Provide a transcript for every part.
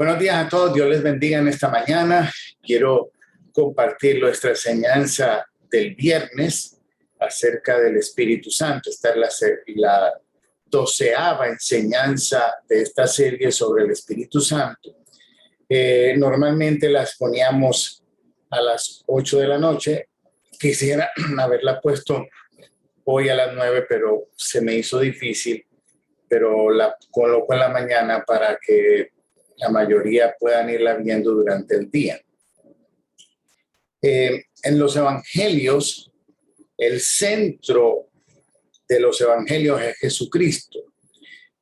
Buenos días a todos, Dios les bendiga en esta mañana. Quiero compartir nuestra enseñanza del viernes acerca del Espíritu Santo. Esta es la 12ª enseñanza de esta serie sobre el Espíritu Santo. Normalmente las poníamos a las 8 de la noche. Quisiera haberla puesto hoy a las 9, pero se me hizo difícil. Pero la coloco en la mañana para que la mayoría puedan irla viendo durante el día. En los evangelios, el centro de los evangelios es Jesucristo.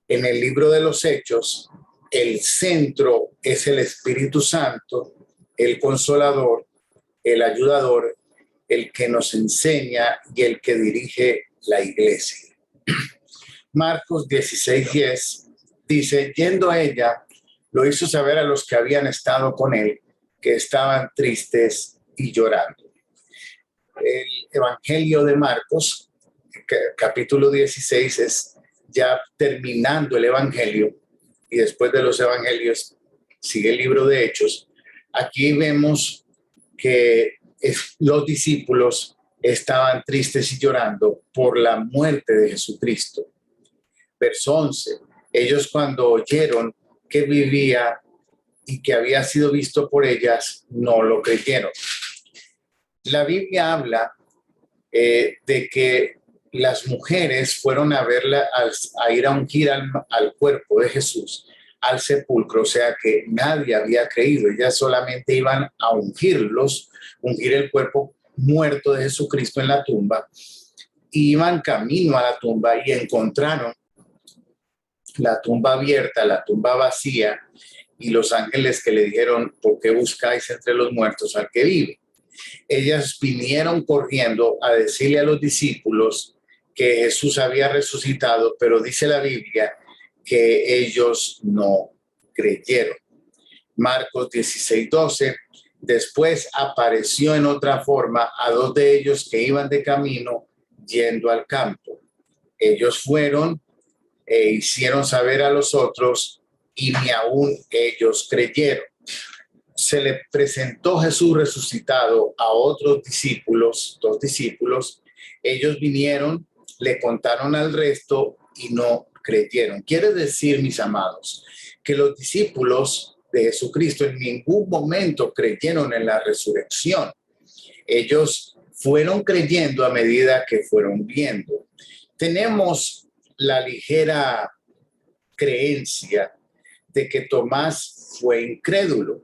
En el libro de los Hechos, el centro es el Espíritu Santo, el Consolador, el Ayudador, el que nos enseña y el que dirige la iglesia. Marcos 16:10 dice, yendo a ella, lo hizo saber a los que habían estado con él, que estaban tristes y llorando. El Evangelio de Marcos, capítulo 16, es ya terminando el Evangelio, y después de los Evangelios sigue el libro de Hechos. Aquí vemos que los discípulos estaban tristes y llorando por la muerte de Jesucristo. Verso 11, ellos cuando oyeron que vivía y que había sido visto por ellas, no lo creyeron. La Biblia habla de que las mujeres fueron a verla, a ir a ungir al cuerpo de Jesús, al sepulcro, o sea que nadie había creído, ellas solamente iban a ungir el cuerpo muerto de Jesucristo en la tumba, y iban camino a la tumba y encontraron la tumba abierta, la tumba vacía, y los ángeles que le dijeron, ¿por qué buscáis entre los muertos al que vive? Ellas vinieron corriendo a decirle a los discípulos que Jesús había resucitado, pero dice la Biblia que ellos no creyeron. Marcos 16:12, después apareció en otra forma a dos de ellos que iban de camino yendo al campo. Ellos fueron e hicieron saber a los otros y ni aún ellos creyeron. Se le presentó Jesús resucitado a otros discípulos, 2 discípulos. Ellos vinieron, le contaron al resto y no creyeron. Quiere decir, mis amados, que los discípulos de Jesucristo en ningún momento creyeron en la resurrección. Ellos fueron creyendo a medida que fueron viendo. Tenemos la ligera creencia de que Tomás fue incrédulo.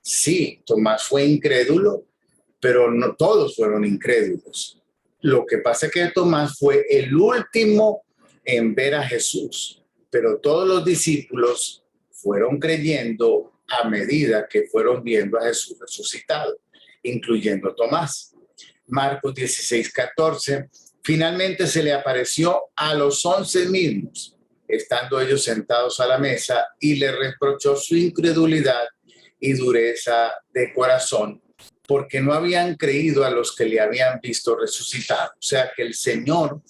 Sí, Tomás fue incrédulo, pero no todos fueron incrédulos. Lo que pasa es que Tomás fue el último en ver a Jesús, pero todos los discípulos fueron creyendo a medida que fueron viendo a Jesús resucitado, incluyendo Tomás. Marcos 16:14. Finalmente se le apareció a los 11 mismos, estando ellos sentados a la mesa, y le reprochó su incredulidad y dureza de corazón, porque no habían creído a los que le habían visto resucitar. O sea que el Señor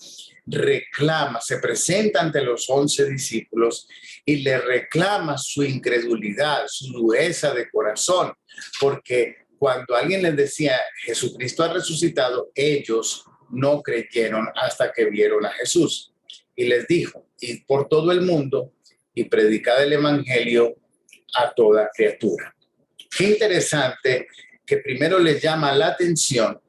reclama, se presenta ante los 11 discípulos y le reclama su incredulidad, su dureza de corazón, porque cuando alguien les decía Jesucristo ha resucitado, ellos no creyeron hasta que vieron a Jesús. Y les dijo, id por todo el mundo y predicad el evangelio a toda criatura. Qué interesante que primero les llama la atención,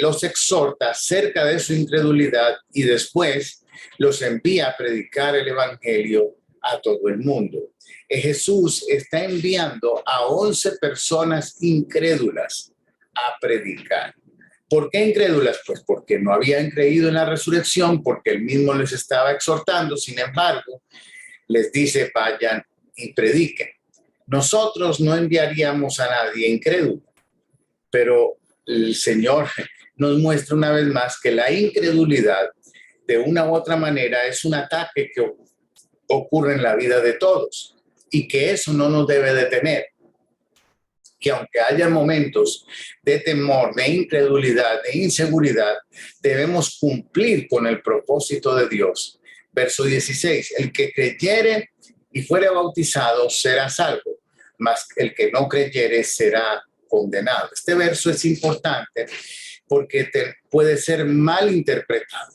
los exhorta acerca de su incredulidad y después los envía a predicar el evangelio a todo el mundo. Jesús está enviando a 11 personas incrédulas a predicar. ¿Por qué incrédulas? Pues porque no habían creído en la resurrección, porque él mismo les estaba exhortando. Sin embargo, les dice, vayan y prediquen. Nosotros no enviaríamos a nadie incrédulo, pero el Señor nos muestra una vez más que la incredulidad, de una u otra manera, es un ataque que ocurre en la vida de todos y que eso no nos debe detener. Que aunque haya momentos de temor, de incredulidad, de inseguridad, debemos cumplir con el propósito de Dios. Verso 16, el que creyere y fuere bautizado será salvo, mas el que no creyere será condenado. Este verso es importante porque puede ser mal interpretado.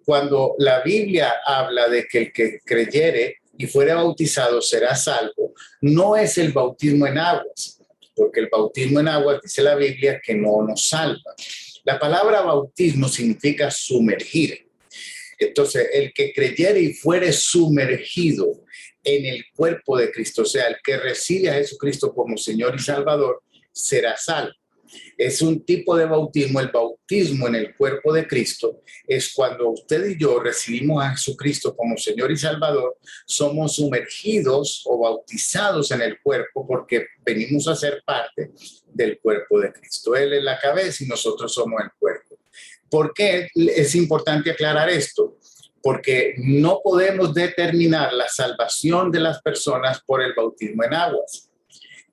Cuando la Biblia habla de que el que creyere y fuere bautizado será salvo, no es el bautismo en aguas, porque el bautismo en aguas dice la Biblia que no nos salva. La palabra bautismo significa sumergir. Entonces, el que creyere y fuere sumergido en el cuerpo de Cristo, o sea, el que recibe a Jesucristo como Señor y Salvador, será salvo. Es un tipo de bautismo. El bautismo en el cuerpo de Cristo es cuando usted y yo recibimos a Jesucristo como Señor y Salvador, somos sumergidos o bautizados en el cuerpo porque venimos a ser parte del cuerpo de Cristo. Él es la cabeza y nosotros somos el cuerpo. ¿Por qué es importante aclarar esto? Porque no podemos determinar la salvación de las personas por el bautismo en aguas.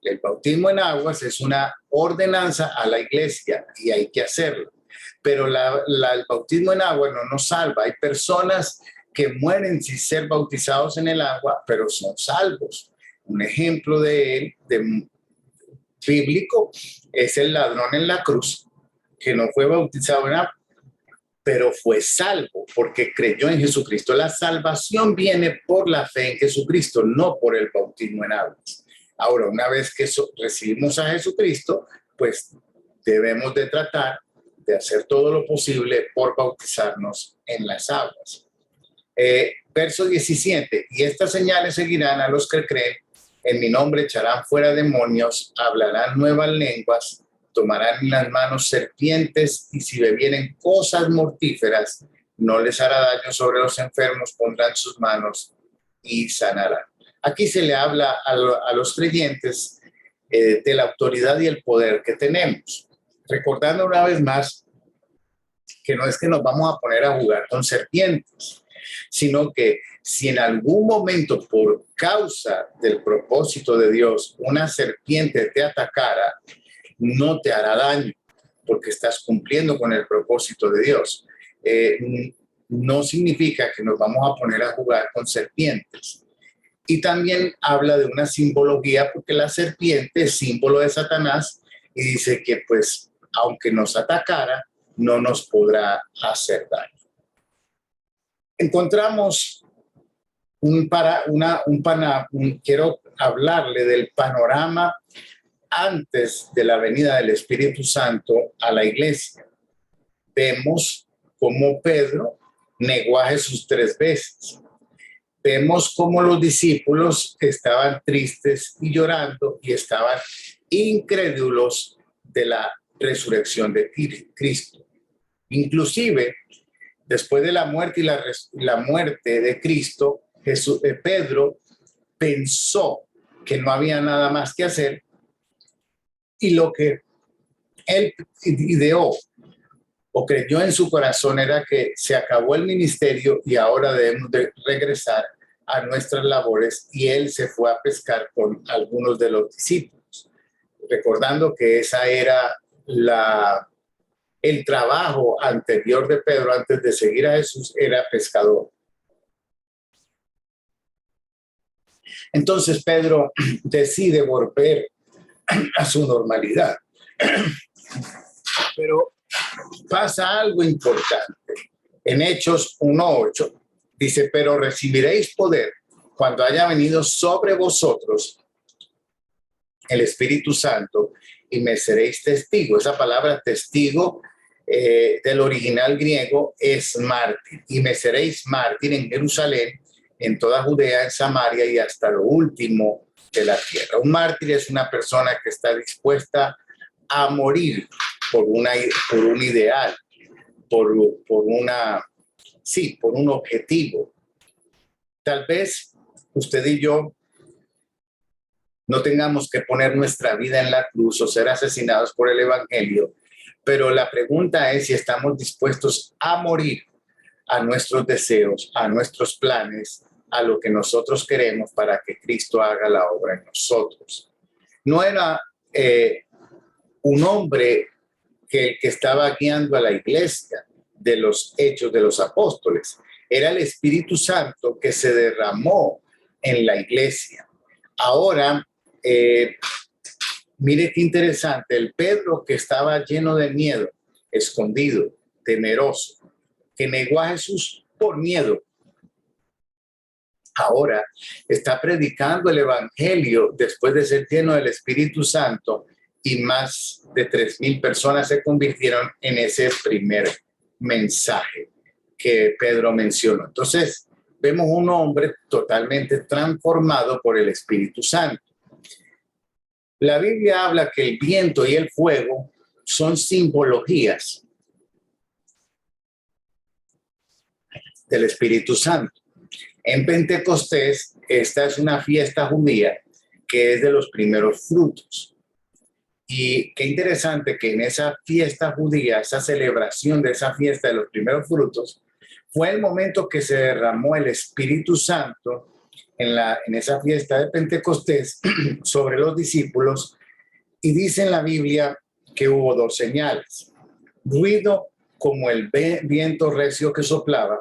El bautismo en aguas es una ordenanza a la iglesia y hay que hacerlo. Pero el bautismo en agua no nos salva. Hay personas que mueren sin ser bautizados en el agua, pero son salvos. Un ejemplo bíblico es el ladrón en la cruz, que no fue bautizado en agua, pero fue salvo porque creyó en Jesucristo. La salvación viene por la fe en Jesucristo, no por el bautismo en aguas. Ahora, una vez que recibimos a Jesucristo, pues debemos de tratar de hacer todo lo posible por bautizarnos en las aguas. Verso 17, y estas señales seguirán a los que creen, en mi nombre echarán fuera demonios, hablarán nuevas lenguas, tomarán en las manos serpientes, y si bebieren cosas mortíferas, no les hará daño. Sobre los enfermos pondrán sus manos y sanarán. Aquí se le habla a los creyentes de la autoridad y el poder que tenemos. Recordando una vez más que no es que nos vamos a poner a jugar con serpientes, sino que si en algún momento por causa del propósito de Dios una serpiente te atacara, no te hará daño porque estás cumpliendo con el propósito de Dios. No significa que nos vamos a poner a jugar con serpientes. Y también habla de una simbología porque la serpiente es símbolo de Satanás y dice que pues aunque nos atacara, no nos podrá hacer daño. Encontramos quiero hablarle del panorama antes de la venida del Espíritu Santo a la iglesia. Vemos cómo Pedro negó a Jesús 3 veces. Vemos cómo los discípulos estaban tristes y llorando y estaban incrédulos de la resurrección de Cristo. Inclusive, después de la muerte y la muerte de Cristo, Pedro pensó que no había nada más que hacer y lo que él ideó o creyó en su corazón era que se acabó el ministerio y ahora debemos de regresar a nuestras labores, y él se fue a pescar con algunos de los discípulos, recordando que esa era el trabajo anterior de Pedro antes de seguir a Jesús, era pescador. Entonces Pedro decide volver a su normalidad, pero pasa algo importante. En Hechos 1:8 dice, pero recibiréis poder cuando haya venido sobre vosotros el Espíritu Santo y me seréis testigo. Esa palabra testigo del original griego es mártir, y me seréis mártir en Jerusalén, en toda Judea, en Samaria y hasta lo último de la tierra. Un mártir es una persona que está dispuesta a morir por un ideal, por un objetivo. Tal vez usted y yo no tengamos que poner nuestra vida en la cruz o ser asesinados por el evangelio, pero la pregunta es si estamos dispuestos a morir a nuestros deseos, a nuestros planes, a lo que nosotros queremos para que Cristo haga la obra en nosotros. No era un hombre que estaba guiando a la iglesia de los Hechos de los Apóstoles. Era el Espíritu Santo que se derramó en la iglesia. Ahora, mire qué interesante, el Pedro que estaba lleno de miedo, escondido, temeroso, que negó a Jesús por miedo, ahora está predicando el evangelio después de ser lleno del Espíritu Santo, y más de 3,000 personas se convirtieron en ese primer mensaje que Pedro mencionó. Entonces, vemos un hombre totalmente transformado por el Espíritu Santo. La Biblia habla que el viento y el fuego son simbologías del Espíritu Santo. En Pentecostés, esta es una fiesta judía que es de los primeros frutos. Y qué interesante que en esa fiesta judía, esa celebración de esa fiesta de los primeros frutos, fue el momento que se derramó el Espíritu Santo en esa fiesta de Pentecostés sobre los discípulos. Y dice en la Biblia que hubo 2 señales: ruido como el viento recio que soplaba,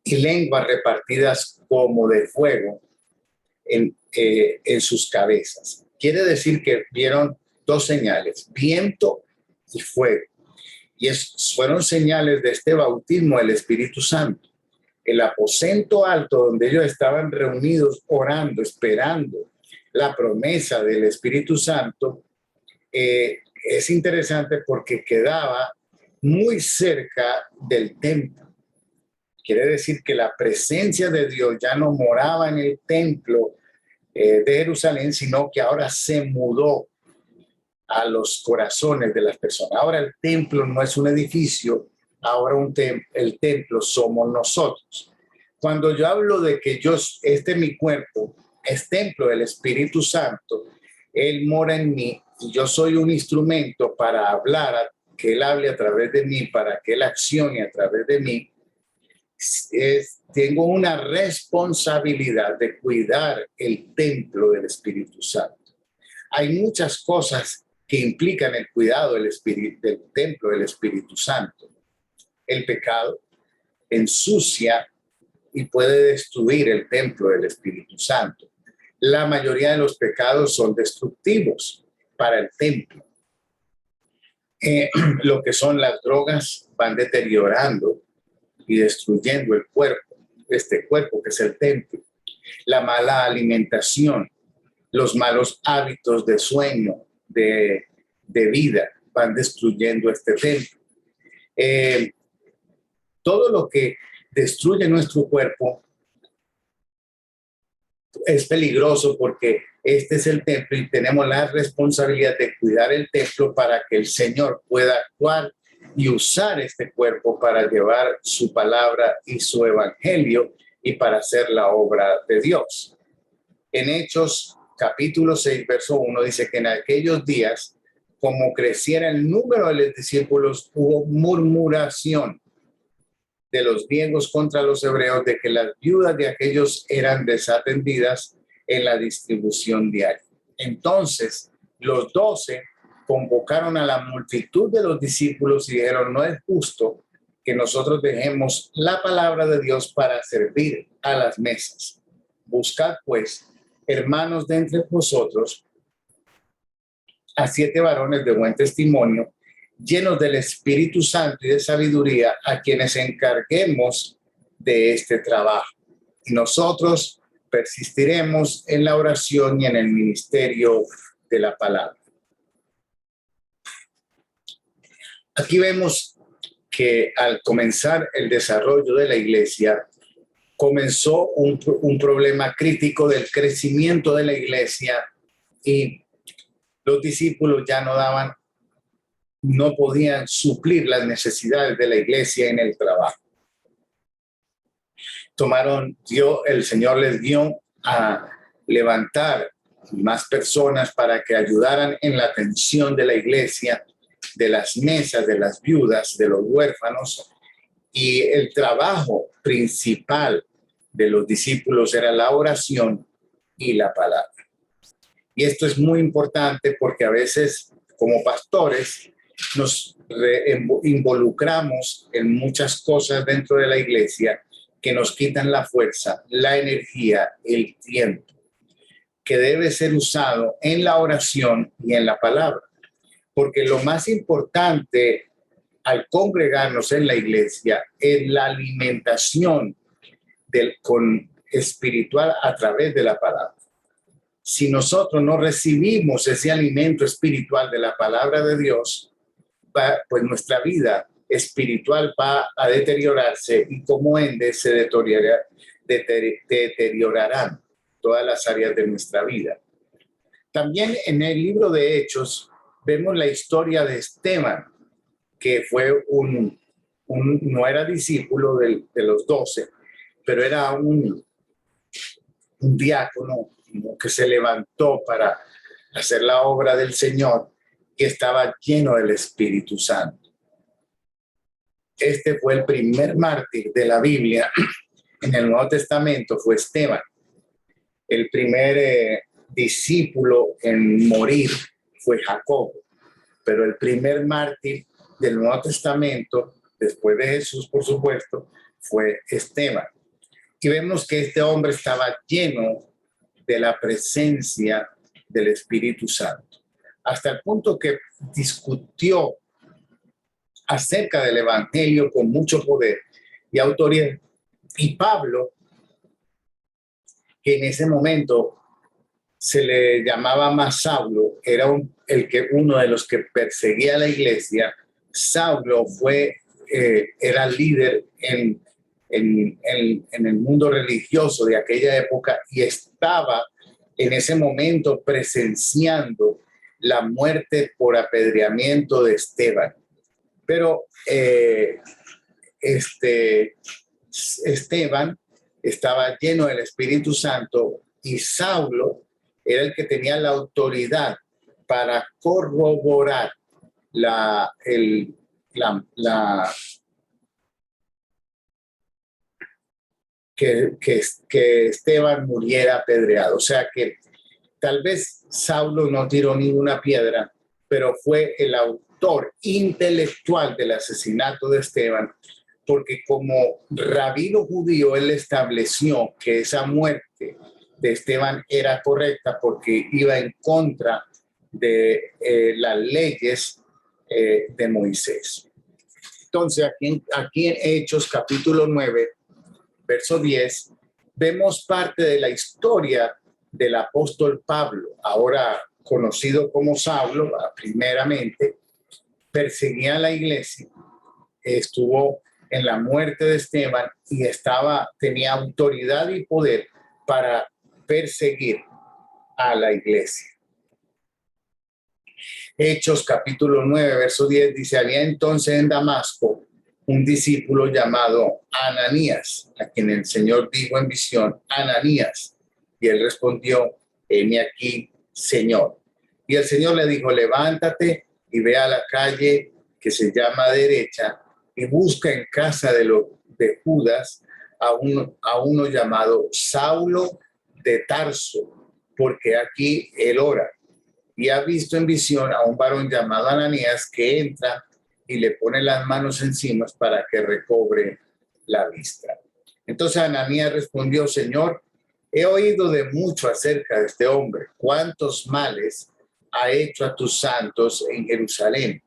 y lenguas repartidas como de fuego en sus cabezas. Quiere decir que vieron 2 señales, viento y fuego. Y fueron señales de este bautismo del Espíritu Santo. El aposento alto donde ellos estaban reunidos orando, esperando la promesa del Espíritu Santo, es interesante porque quedaba muy cerca del templo. Quiere decir que la presencia de Dios ya no moraba en el templo de Jerusalén, sino que ahora se mudó a los corazones de las personas. Ahora el templo no es un edificio, ahora el templo somos nosotros. Cuando yo hablo de que mi cuerpo es templo del Espíritu Santo, Él mora en mí y yo soy un instrumento para hablar, que Él hable a través de mí, para que Él accione a través de mí. Tengo una responsabilidad de cuidar el templo del Espíritu Santo. Hay muchas cosas que implican el cuidado del templo del Espíritu Santo. El pecado ensucia y puede destruir el templo del Espíritu Santo. La mayoría de los pecados son destructivos para el templo. Lo que son las drogas van deteriorando y destruyendo el cuerpo, este cuerpo que es el templo. La mala alimentación, los malos hábitos de sueño, de vida, van destruyendo este templo. Todo lo que destruye nuestro cuerpo es peligroso, porque este es el templo y tenemos la responsabilidad de cuidar el templo para que el Señor pueda actuar y usar este cuerpo para llevar su palabra y su evangelio y para hacer la obra de Dios. En Hechos capítulo 6, verso 1 dice que en aquellos días, como creciera el número de los discípulos, hubo murmuración de los griegos contra los hebreos de que las viudas de aquellos eran desatendidas en la distribución diaria. Entonces, los 12 convocaron a la multitud de los discípulos y dijeron: no es justo que nosotros dejemos la palabra de Dios para servir a las mesas. Buscad pues, hermanos, de entre vosotros a 7 varones de buen testimonio, llenos del Espíritu Santo y de sabiduría, a quienes encarguemos de este trabajo. Y nosotros persistiremos en la oración y en el ministerio de la palabra. Aquí vemos que al comenzar el desarrollo de la iglesia, comenzó un problema crítico del crecimiento de la iglesia, y los discípulos ya no podían suplir las necesidades de la iglesia en el trabajo. El Señor les dio a levantar más personas para que ayudaran en la atención de la iglesia, de las mesas, de las viudas, de los huérfanos. Y el trabajo principal de los discípulos era la oración y la palabra. Y esto es muy importante porque a veces, como pastores, nos involucramos en muchas cosas dentro de la iglesia que nos quitan la fuerza, la energía, el tiempo, que debe ser usado en la oración y en la palabra. Porque lo más importante al congregarnos en la iglesia es la alimentación con espiritual a través de la palabra. Si nosotros no recibimos ese alimento espiritual de la palabra de Dios, pues nuestra vida espiritual va a deteriorarse y como ende se deteriorarán todas las áreas de nuestra vida. También en el libro de Hechos vemos la historia de Esteban, que fue no era discípulo de los 12, pero era un diácono que se levantó para hacer la obra del Señor y estaba lleno del Espíritu Santo. Este fue el primer mártir de la Biblia en el Nuevo Testamento, fue Esteban. El primer discípulo en morir fue Jacobo, pero el primer mártir del Nuevo Testamento, después de Jesús, por supuesto, fue Esteban. Y vemos que este hombre estaba lleno de la presencia del Espíritu Santo, hasta el punto que discutió acerca del Evangelio con mucho poder y autoridad. Y Pablo, que en ese momento se le llamaba más Saulo, era uno de los que perseguía a la iglesia. Saulo era líder en el mundo religioso de aquella época y estaba en ese momento presenciando la muerte por apedreamiento de Esteban. Pero Esteban estaba lleno del Espíritu Santo y Saulo era el que tenía la autoridad para corroborar que Esteban muriera apedreado. O sea que tal vez Saulo no tiró ninguna piedra, pero fue el autor intelectual del asesinato de Esteban, porque como rabino judío, él estableció que esa muerte de Esteban era correcta porque iba en contra de las leyes de Moisés. Entonces, aquí en Hechos capítulo 9, verso 10, vemos parte de la historia del apóstol Pablo, ahora conocido como Saulo, primeramente, perseguía a la iglesia, estuvo en la muerte de Esteban y tenía autoridad y poder para perseguir a la iglesia. Hechos capítulo 9, verso 10 dice: había entonces en Damasco un discípulo llamado Ananías, a quien el Señor dijo en visión: Ananías. Y él respondió: heme aquí, Señor. Y el Señor le dijo: levántate y ve a la calle que se llama Derecha y busca en casa de Judas a uno llamado Saulo de Tarso, porque aquí él ora. Y ha visto en visión a un varón llamado Ananías que entra y le pone las manos encima para que recobre la vista. Entonces Ananías respondió: Señor, he oído de mucho acerca de este hombre, cuántos males ha hecho a tus santos en Jerusalén.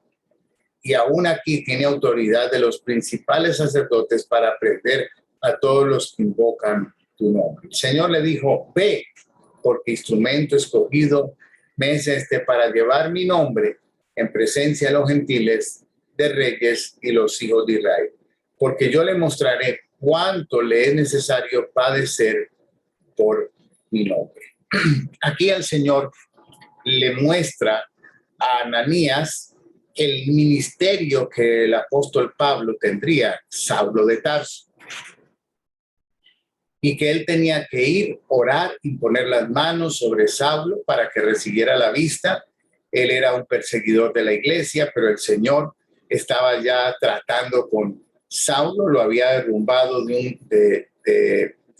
Y aún aquí tiene autoridad de los principales sacerdotes para prender a todos los que invocan tu nombre. El Señor le dijo: ve, porque instrumento escogido me es para llevar mi nombre en presencia de los gentiles, de reyes y los hijos de Israel. Porque yo le mostraré cuánto le es necesario padecer por mi nombre. Aquí el Señor le muestra a Ananías el ministerio que el apóstol Pablo tendría, Saulo de Tarso, y que él tenía que ir, orar y poner las manos sobre Saulo para que recibiera la vista. Él era un perseguidor de la iglesia, pero el Señor estaba ya tratando con Saulo, lo había derrumbado de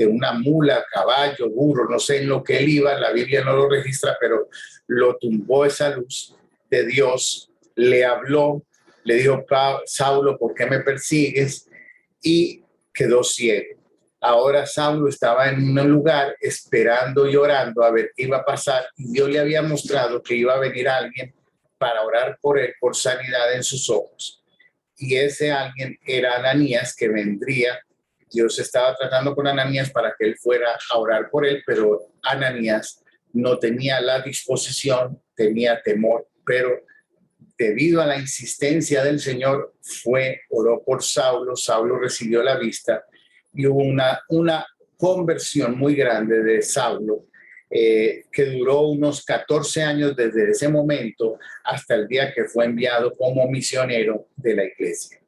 una mula, caballo, burro, no sé en lo que él iba, la Biblia no lo registra, pero lo tumbó esa luz de Dios, le habló, le dijo: Saulo, ¿por qué me persigues? Y quedó ciego. Ahora Saulo estaba en un lugar esperando y orando a ver qué iba a pasar, y Dios le había mostrado que iba a venir alguien para orar por él por sanidad en sus ojos. Y ese alguien era Ananías, que vendría. Dios estaba tratando con Ananías para que él fuera a orar por él, pero Ananías no tenía la disposición, tenía temor, pero debido a la insistencia del Señor, oró por Saulo. Saulo recibió la vista y hubo una conversión muy grande de Saulo, que duró unos 14 años desde ese momento hasta el día que fue enviado como misionero de la iglesia.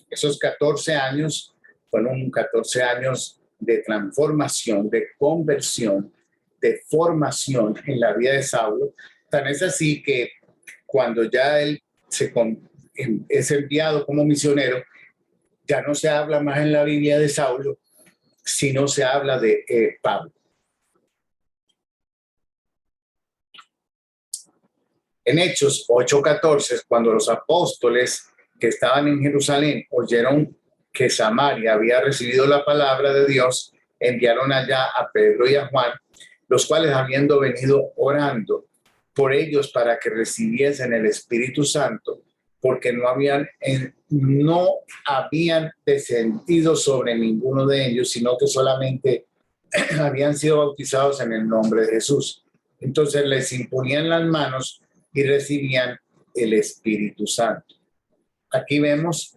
Esos 14 años fueron 14 años de transformación, de conversión, de formación en la vida de Saulo. Tan es así que cuando ya él es enviado como misionero, ya no se habla más en la Biblia de Saulo, sino se habla de Pablo. En Hechos 8:14, cuando los apóstoles que estaban en Jerusalén oyeron que Samaria había recibido la palabra de Dios, enviaron allá a Pedro y a Juan, los cuales, habiendo venido orando por ellos para que recibiesen el Espíritu Santo, porque no habían descendido sobre ninguno de ellos, sino que solamente habían sido bautizados en el nombre de Jesús. Entonces les imponían las manos y recibían el Espíritu Santo. Aquí vemos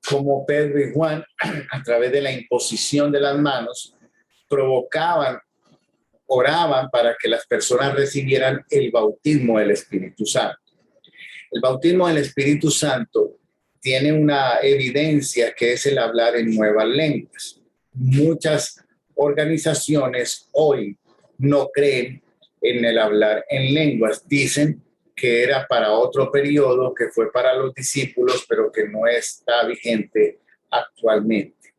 cómo Pedro y Juan, a través de la imposición de las manos, oraban para que las personas recibieran el bautismo del Espíritu Santo. El bautismo del Espíritu Santo tiene una evidencia, que es el hablar en nuevas lenguas. Muchas organizaciones hoy no creen en el hablar en lenguas. Dicen que era para otro periodo, que fue para los discípulos, pero que no está vigente actualmente.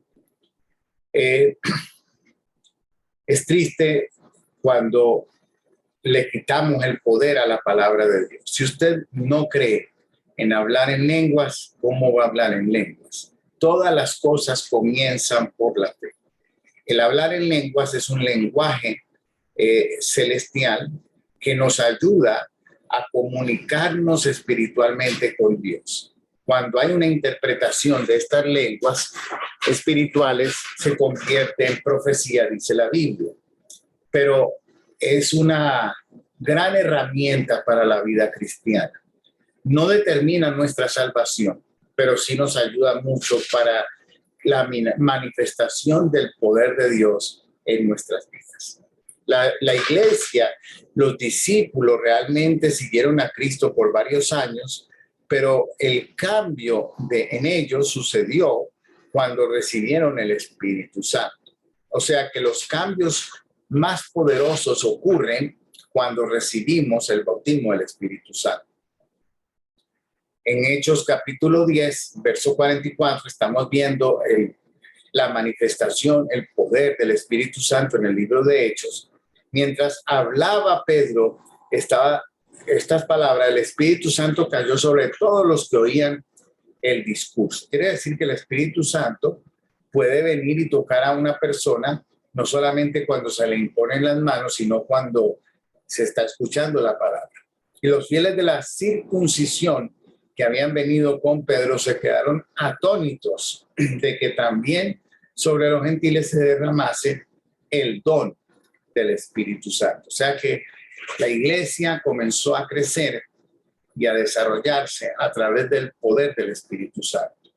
Es triste cuando le quitamos el poder a la palabra de Dios. Si usted no cree en hablar en lenguas, ¿cómo va a hablar en lenguas? Todas las cosas comienzan por la fe. El hablar en lenguas es un lenguaje celestial que nos ayuda a comunicarnos espiritualmente con Dios. Cuando hay una interpretación de estas lenguas espirituales, se convierte en profecía, dice la Biblia. Pero es una gran herramienta para la vida cristiana. No determina nuestra salvación, pero sí nos ayuda mucho para la manifestación del poder de Dios en nuestras vidas. La iglesia, los discípulos realmente siguieron a Cristo por varios años, pero el cambio en ellos sucedió cuando recibieron el Espíritu Santo. O sea que los cambios más poderosos ocurren cuando recibimos el bautismo del Espíritu Santo. En Hechos capítulo 10, verso 44, estamos viendo la manifestación, el poder del Espíritu Santo en el libro de Hechos. Mientras hablaba Pedro, estas palabras, el Espíritu Santo cayó sobre todos los que oían el discurso. Quiere decir que el Espíritu Santo puede venir y tocar a una persona, no solamente cuando se le imponen las manos, sino cuando se está escuchando la palabra. Y los fieles de la circuncisión que habían venido con Pedro se quedaron atónitos de que también sobre los gentiles se derramase el don del Espíritu Santo. O sea que la iglesia comenzó a crecer y a desarrollarse a través del poder del Espíritu Santo.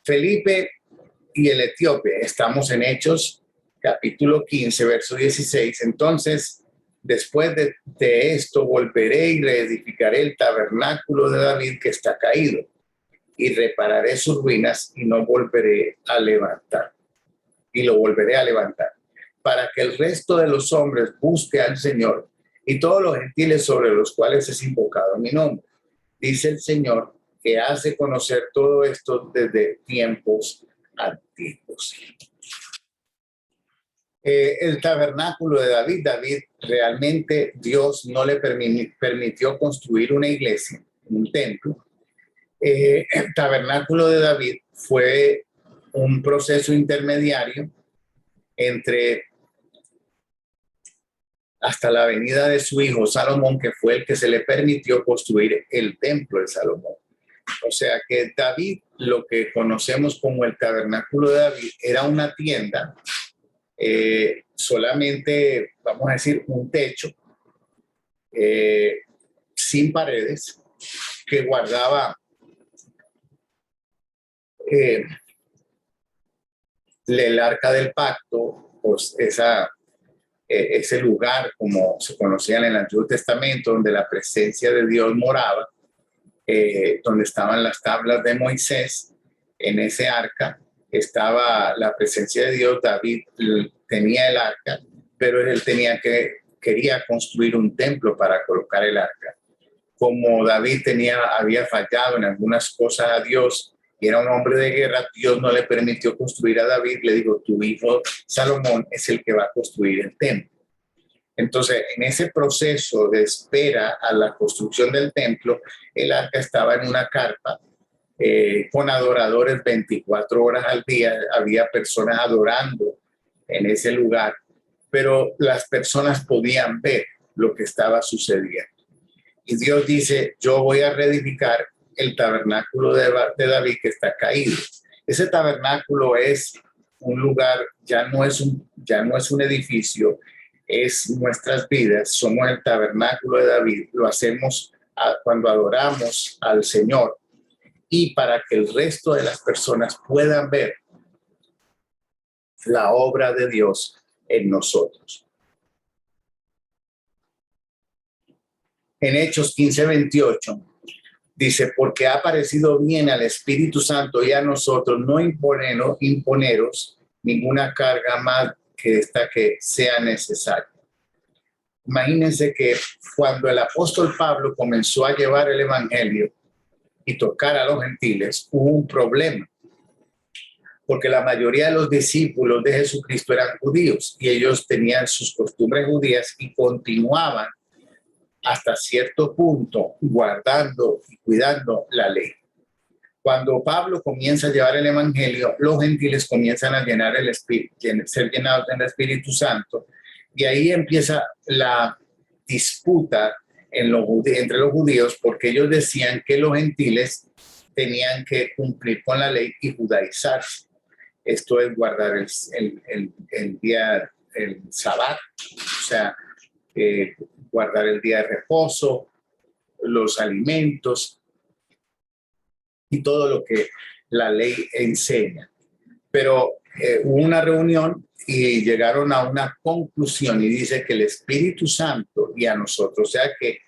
Felipe y el etíope, estamos en Hechos capítulo 15, verso 16. Entonces, después de esto, volveré y reedificaré el tabernáculo de David que está caído, y repararé sus ruinas, y no volveré a levantar. Y lo volveré a levantar, para que el resto de los hombres busque al Señor, y todos los gentiles sobre los cuales es invocado mi nombre. Dice el Señor, que hace conocer todo esto desde tiempos antiguos. El tabernáculo de David realmente Dios no le permitió construir una iglesia, un templo. El tabernáculo de David fue un proceso intermediario entre hasta la venida de su hijo Salomón, que fue el que se le permitió construir el templo de Salomón. O sea que David, lo que conocemos como el tabernáculo de David, era una tienda, solamente, vamos a decir, un techo, sin paredes, que guardaba el arca del pacto, pues ese lugar, como se conocía en el Antiguo Testamento, donde la presencia de Dios moraba, donde estaban las tablas de Moisés. En ese arca estaba la presencia de Dios. David tenía el arca, pero él quería construir un templo para colocar el arca. Como David había fallado en algunas cosas a Dios y era un hombre de guerra, Dios no le permitió construir a David. Le digo, tu hijo Salomón es el que va a construir el templo. Entonces, en ese proceso de espera a la construcción del templo, el arca estaba en una carpa con adoradores 24 horas al día. Había personas adorando en ese lugar, pero las personas podían ver lo que estaba sucediendo. Y Dios dice, yo voy a reedificar el tabernáculo de David que está caído. Ese tabernáculo es un lugar, ya no es un edificio, es nuestras vidas. Somos el tabernáculo de David. Lo hacemos cuando adoramos al Señor y para que el resto de las personas puedan ver la obra de Dios en nosotros. En Hechos 15:28 dice, porque ha parecido bien al Espíritu Santo y a nosotros no imponeros ninguna carga más que esta que sea necesaria. Imagínense que cuando el apóstol Pablo comenzó a llevar el evangelio y tocar a los gentiles, hubo un problema, porque la mayoría de los discípulos de Jesucristo eran judíos y ellos tenían sus costumbres judías y continuaban hasta cierto punto guardando y cuidando la ley. Cuando Pablo comienza a llevar el evangelio, los gentiles comienzan a llenar el espíritu, ser llenados del Espíritu Santo, y ahí empieza la disputa entre los judíos, porque ellos decían que los gentiles tenían que cumplir con la ley y judaizarse. Esto es guardar el día, el sabbat, o sea, guardar el día de reposo, los alimentos y todo lo que la ley enseña. Pero hubo una reunión y llegaron a una conclusión y dice que el Espíritu Santo y a nosotros, o sea que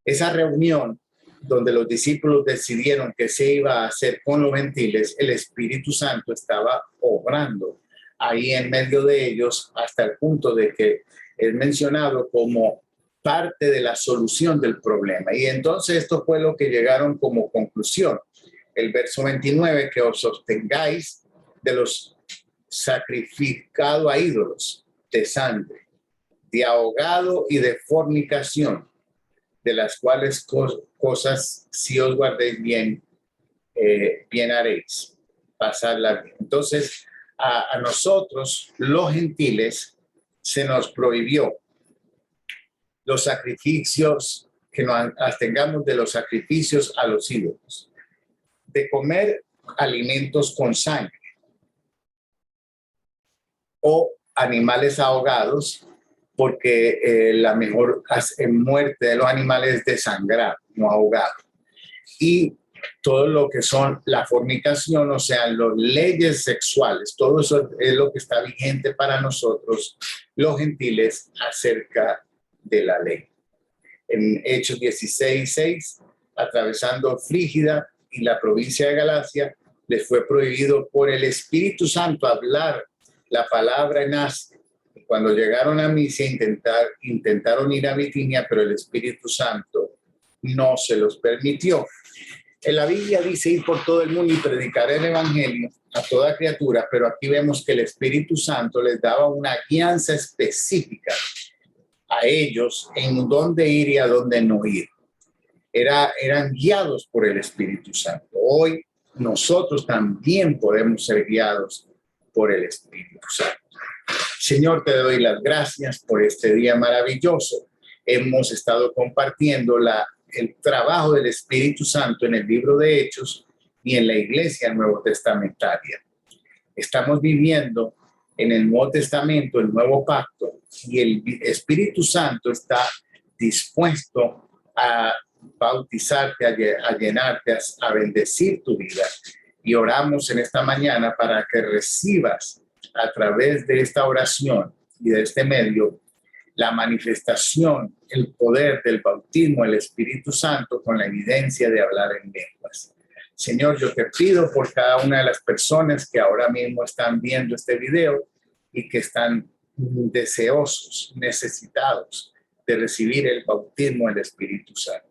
esa reunión donde los discípulos decidieron que se iba a hacer con los gentiles, el Espíritu Santo estaba obrando ahí en medio de ellos hasta el punto de que es mencionado como parte de la solución del problema. Y entonces esto fue lo que llegaron como conclusión. El verso 29, que os sostengáis de los sacrificados a ídolos de sangre, de ahogado y de fornicación, de las cuales cosas si os guardéis bien, bien haréis, pasarla bien. Entonces, a nosotros, los gentiles, se nos prohibió los sacrificios, que nos abstengamos de los sacrificios a los ídolos, de comer alimentos con sangre o animales ahogados, porque la mejor muerte de los animales es desangrar, no ahogado. Y todo lo que son la fornicación, o sea, las leyes sexuales, todo eso es lo que está vigente para nosotros, los gentiles, acerca de la ley. En Hechos 16:6, atravesando Frígida y la provincia de Galacia, les fue prohibido por el Espíritu Santo hablar la palabra en Asia. Cuando llegaron a Misia, intentaron ir a Bitinia, pero el Espíritu Santo no se los permitió. En la Biblia dice ir por todo el mundo y predicar el evangelio a toda criatura, pero aquí vemos que el Espíritu Santo les daba una guianza específica a ellos en dónde ir y a dónde no ir. Eran guiados por el Espíritu Santo. Hoy nosotros también podemos ser guiados por el Espíritu Santo. Señor, te doy las gracias por este día maravilloso. Hemos estado compartiendo el trabajo del Espíritu Santo en el libro de Hechos y en la iglesia nuevo testamentaria. Estamos viviendo en el Nuevo Testamento, el nuevo pacto, y el Espíritu Santo está dispuesto a bautizarte, a llenarte, a bendecir tu vida. Y oramos en esta mañana para que recibas a través de esta oración y de este medio la manifestación, el poder del bautismo del Espíritu Santo con la evidencia de hablar en lenguas. Señor, yo te pido por cada una de las personas que ahora mismo están viendo este video y que están deseosos, necesitados de recibir el bautismo del Espíritu Santo.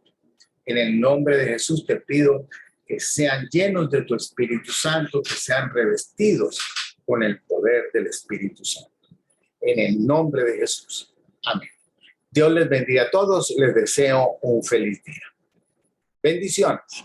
En el nombre de Jesús te pido que sean llenos de tu Espíritu Santo, que sean revestidos con el poder del Espíritu Santo. En el nombre de Jesús. Amén. Dios les bendiga a todos. Les deseo un feliz día. Bendiciones.